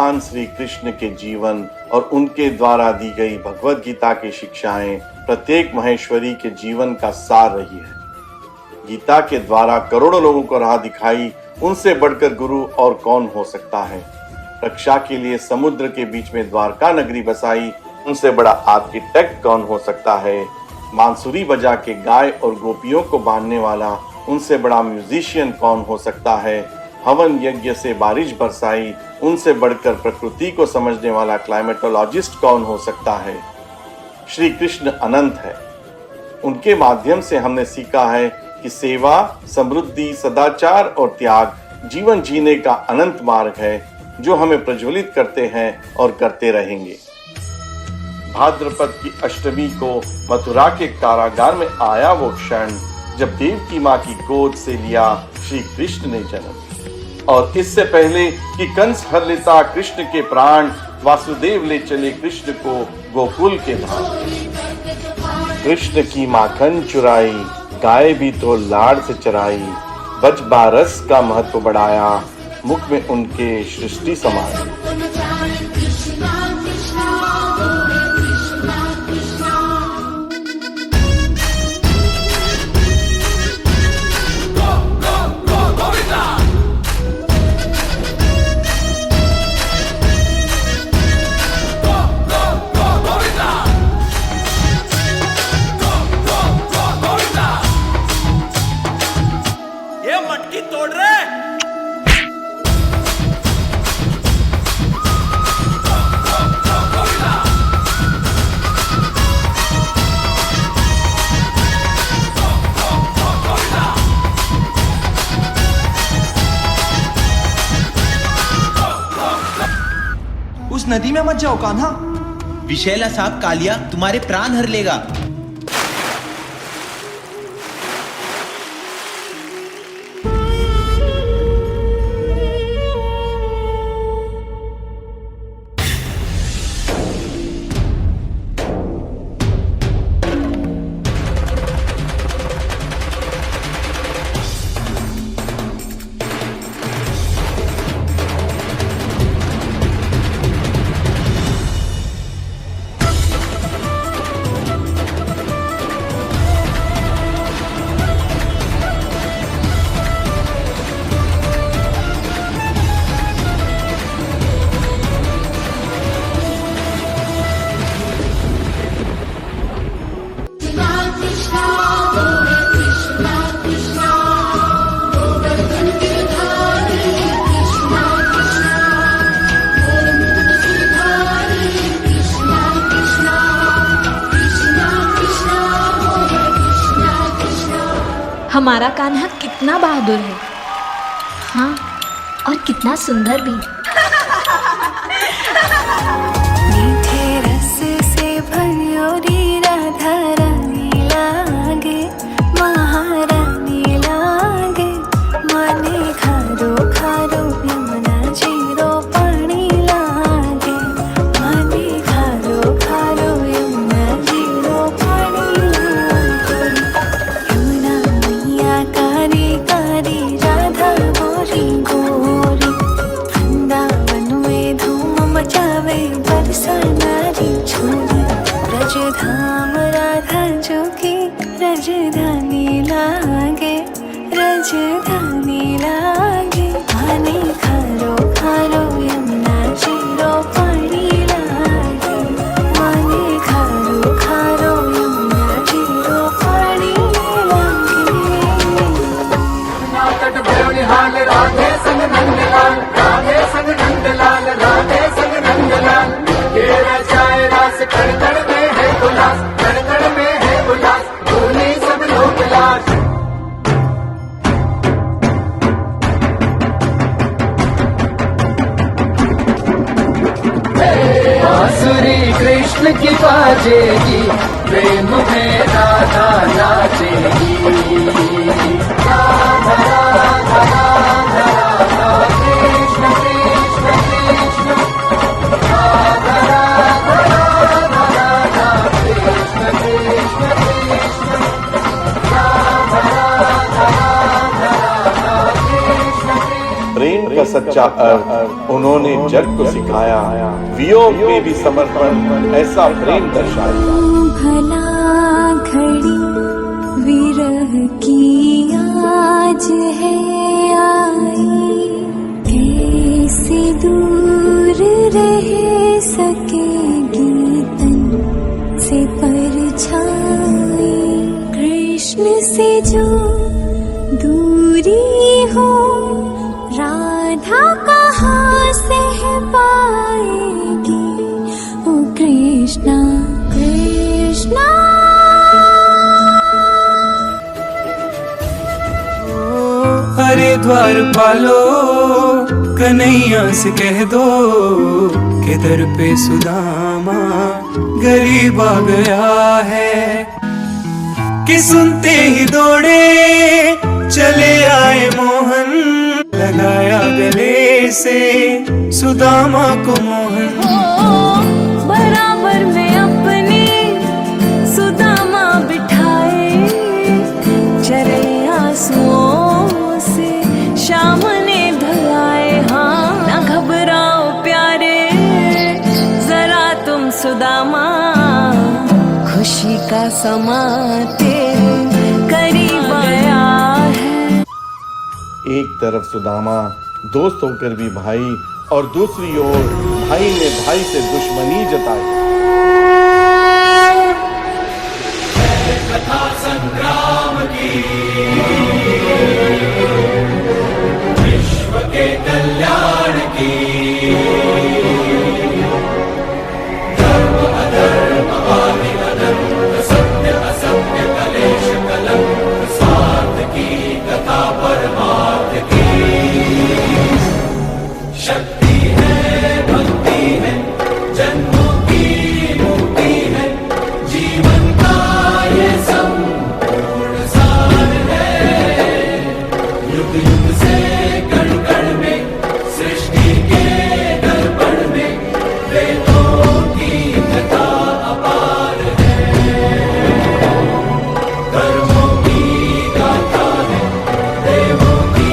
भगवान श्री कृष्ण के जीवन और उनके द्वारा दी गई भगवत गीता की शिक्षाएं प्रत्येक महेश्वरी के जीवन का सार रही है। गीता के द्वारा करोड़ों लोगों को राह दिखाई, उनसे बढ़कर गुरु और कौन हो सकता है। रक्षा के लिए समुद्र के बीच में द्वारका नगरी बसाई, उनसे बड़ा आर्किटेक्ट कौन हो सकता है। बांसुरी बजा के गाय और गोपियों को बांधने वाला, उनसे बड़ा म्यूजिशियन कौन हो सकता है। हवन यज्ञ से बारिश बरसाई, उनसे बढ़कर प्रकृति को समझने वाला क्लाइमेटोलॉजिस्ट कौन हो सकता है। श्री कृष्ण अनंत है। उनके माध्यम से हमने सीखा है कि सेवा, समृद्धि, सदाचार और त्याग जीवन जीने का अनंत मार्ग है, जो हमें प्रज्वलित करते हैं और करते रहेंगे। भाद्रपद की अष्टमी को मथुरा के कारागार में आया वो क्षण, जब देवकी माँ की गोद से लिया श्री कृष्ण ने जन्म। और इससे पहले कि कंस हर लेता कृष्ण के प्राण, वासुदेव ले चले कृष्ण को गोकुल के धाम। कृष्ण की माखन चुराई, गाय भी तो लाड़ से चराई। बज बारस का महत्व बढ़ाया, मुख में उनके सृष्टि समाई। उस नदी में मत जाओ कान्हा। विषैला सांप कालिया तुम्हारे प्राण हर लेगा। हमारा कान्हा कितना बहादुर है। हाँ, और कितना सुंदर भी। मीठे रस से भरियोरी राधा रानी लागे, महारानी लागे। माने खारो खारो यमुना जीरो पानी लागे। माने खारो खारो यमुना जीरो पानी लागे। यमुना मैया कारी कारी, राधा गोरी गोरी। वृंदावन में धूम मचावे बरसा नारी छोरी। ब्रज धाम राधा जो की राजधानी लागे, राजधानी लागे। पानी खारो खारो यमुना जीरो पानी लागे। पानी खारो खारो यमुना जीरो पानी लागे। नाटक बेनिहाल राधे संग नंदलाल, राधे संग नंदलाल, राधे संग नंदलाल। ये रचाए रास कण कण में है उल्लास, कण कण में है उल्लास। भूले सब लोग लाज। बांसुरी कृष्ण की बाजेगी, प्रेम में राधा नाचेगी। राधा राधा राधा राधा, कृष्ण कृष्ण कृष्ण। राधा राधा राधा राधा, कृष्ण कृष्ण कृष्ण। राधा राधा राधा राधा, कृष्ण कृष्ण। प्रेम का सच्चा अर्थ उन्होंने जग को सिखाया। वियोग में भी समर्पण ऐसा प्रेम दर्शाया। भला घड़ी विरह की आज है आई, कैसे दूर रह सकेगी तन से परछाई। कृष्ण से जो दूरी हो राधा कहाँ सह पाएगी। ओ कृष्णा कृष्णा। हरिद्वार पालो कन्हैया से कह दो कि दर पे सुदामा गरीब आ गया है। कि सुनते ही दौड़े चले आए मोहन, लगाया गले से सुदामा को मोहन। बराबर में अपने सुदामा बिठाए, चले आंसुओं से शाम ने धुलाए। हाँ ना घबराओ प्यारे जरा तुम सुदामा, खुशी का समा तेरे करीब आया है। एक तरफ सुदामा दोस्त होकर भी भाई, और दूसरी ओर भाई ने भाई से दुश्मनी जताई। कथा संग्राम की, विश्व के कल्याण की। धर्म अधर्म आदि अनंत, सत्य असत्य कलेश कलंक, स्वार्थ की कथा परमार्थ की। शक्ति है भक्ति है, जन्मों की मुक्ति है, जीवन का ये संपूर्ण सार है। युग युग से कण कण में, सृष्टि के दर्पण में, वेदों की कथा अपार है। धर्मों की गाथा है, देवों की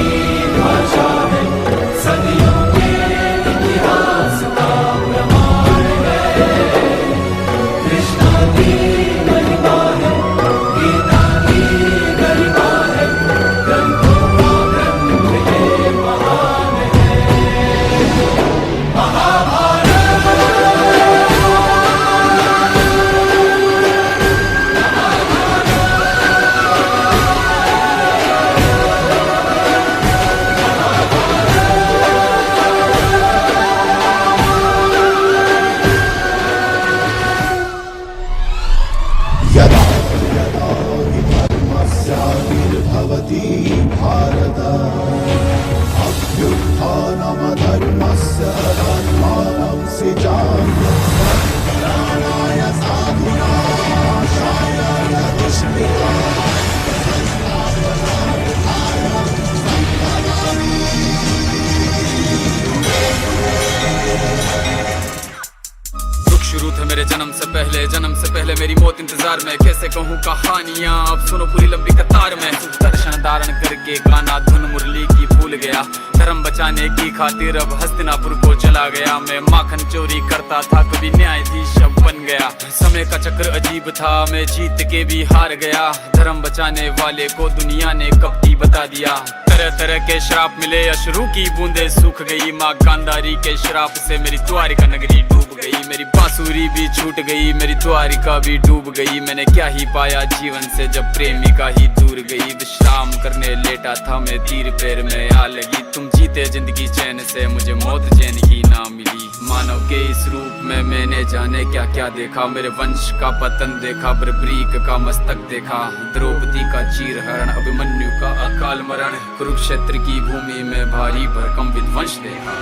भाषा है, सदियों के इतिहास का प्रमाण है। कृष्णा की महिमा है, गीता की गरिमा है, ग्रंथों का ग्रंथ ये महान है। महाभारत दुख शुरू थे मेरे जन्म से पहले मेरी मौत इंतजार में। कैसे कहूँ कहानियाँ अब सुनो पूरी लंबी कतार में। दर्शन धारण करके गाना धुन मुरली की भूल गया, धर्म बचाने की खातिर अब हस्तिनापुर को चला गया। मैं माखन चोरी करता था, कभी न्यायाधीश अब बन गया। समय का चक्र अजीब था, मैं जीत के भी हार गया। धर्म बचाने वाले को दुनिया ने कपटी बता दिया। तरह तरह के श्राप मिले, अश्रु की बूंदे सूख गई। माँ गांधारी के श्राप से मेरी द्वारिका नगरी डूब गई। मेरी बांसुरी भी छूट गई, मेरी द्वारिका भी डूब गई। मैंने क्या ही पाया जीवन से जब प्रेमिका ही दूर गई। विश्राम करने लेटा था मैं, तीर पैर में आ लगी। तुम जीते जिंदगी चैन से, मुझे मौत चैन ही ना मिली। मानव के इस रूप में मैंने जाने क्या क्या देखा। मेरे वंश का पतन देखा, बर्बरीक का मस्तक देखा, द्रौपदी का चीर हरण, अभिमन्यु का अकाल मरण, कुरुक्षेत्र की भूमि में भारी भरकम विध्वंस देखा।